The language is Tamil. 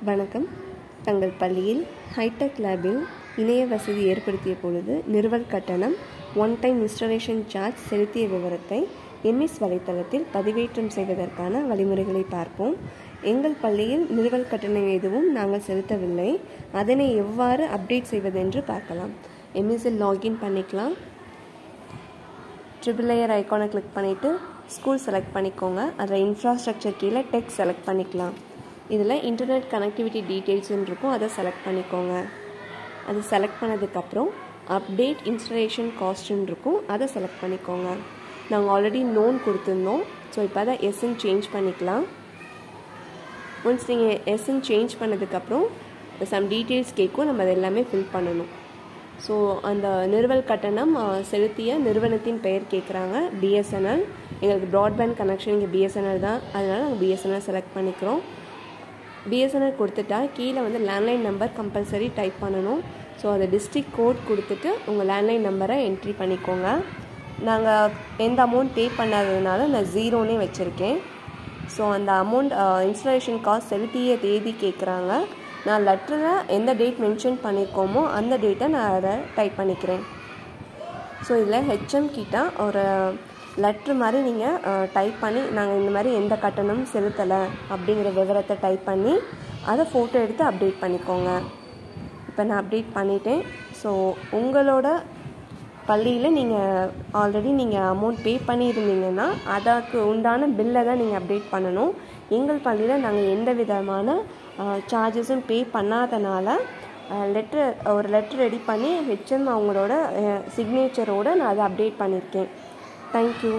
வணக்கம். தங்கள் பள்ளியில் ஹைடெக் லேபில் இணைய வசதி ஏற்படுத்திய பொழுது நிறுவல் கட்டணம் ஒன் டைம் இன்ஸ்டாலேஷன் சார்ஜ் செலுத்திய விவரத்தை எம்எஸ் வலைத்தளத்தில் பதிவேற்றம் செய்வதற்கான வழிமுறைகளை பார்ப்போம். எங்கள் பள்ளியில் நிறுவல் கட்டணம் எதுவும் நாங்கள் செலுத்தவில்லை. அதனை எவ்வாறு அப்டேட் செய்வதென்று பார்க்கலாம். எம்எஸ்ஸில் லாகின் பண்ணிக்கலாம். ட்ரிபிள் லேயர் ஐக்கானை கிளிக் பண்ணிவிட்டு ஸ்கூல் செலக்ட் பண்ணிக்கோங்க. அதில் இன்ஃப்ராஸ்ட்ரக்சர் கீழே டெக் செலக்ட் பண்ணிக்கலாம். இதில் இன்டர்நெட் கனெக்டிவிட்டி டீட்டெயில்ஸ்ன்னு இருக்கும், அதை செலக்ட் பண்ணிக்கோங்க. அது செலக்ட் பண்ணதுக்கப்புறம் அப்டேட் இன்ஸ்டாலேஷன் காஸ்ட்டுன்னு இருக்கும், அதை செலக்ட் பண்ணிக்கோங்க. நாங்கள் ஆல்ரெடி நோன் கொடுத்துருந்தோம். ஸோ இப்போ அதை எஸ்ன்னு சேஞ்ச் பண்ணிக்கலாம். ஒன்ஸ் நீங்கள் எஸ்ன்னு சேஞ்ச் பண்ணதுக்கப்புறம் சம் டீட்டெயில்ஸ் கேட்கும், நம்ம அதை எல்லாமே ஃபில் பண்ணணும். ஸோ அந்த நிறுவல் கட்டணம் செலுத்திய நிறுவனத்தின் பெயர் கேட்குறாங்க. பிஎஸ்என்எல். எங்களுக்கு ப்ராட்பேண்ட் கனெக்ஷன் இங்கே பிஎஸ்என்எல் தான், அதனால் நாங்கள் பிஎஸ்என்எல் செலக்ட் பண்ணிக்கிறோம். பிஎஸ்என்எல் கொடுத்துட்டா கீழே வந்து லேண்ட்லைன் நம்பர் கம்பல்சரி டைப் பண்ணணும். ஸோ அதை டிஸ்ட்ரிக்ட் கோட் கொடுத்துட்டு உங்கள் லேண்ட்லைன் நம்பரை என்ட்ரி பண்ணிக்கோங்க. நாங்கள் எந்த அமௌண்ட் பே பண்ணாததுனால நான் 0னே வச்சுருக்கேன். ஸோ அந்த அமௌண்ட் இன்ஸ்டாலேஷன் காஸ்ட் செலுத்திய தேதி கேட்குறாங்க. நான் லெட்டரில் எந்த டேட் மென்ஷன் பண்ணியிருக்கோமோ அந்த டேட்டை நான் அதை டைப் பண்ணிக்கிறேன். ஸோ இதில் ஹெச்எம் கிட்ட ஒரு லெட்ரு மாதிரி நீங்கள் டைப் பண்ணி நாங்கள் இந்த மாதிரி எந்த கட்டணமும் செலுத்தலை அப்படிங்கிற விவரத்தை டைப் பண்ணி அதை ஃபோட்டோ எடுத்து அப்டேட் பண்ணிக்கோங்க. இப்போ நான் அப்டேட் பண்ணிட்டேன். ஸோ உங்களோட பள்ளியில் நீங்கள் ஆல்ரெடி நீங்கள் அமௌண்ட் பே பண்ணியிருந்தீங்கன்னா அதற்கு உண்டான பில்லை தான் நீங்கள் அப்டேட் பண்ணணும். எங்கள் பள்ளியில் நாங்கள் எந்த விதமான சார்ஜஸும் பே பண்ணாதனால ஒரு லெட்ரு ரெடி பண்ணி ஹெச்எம் அவங்களோட சிக்னேச்சரோடு நான் அதை அப்டேட் பண்ணியிருக்கேன். தேங்க்யூ.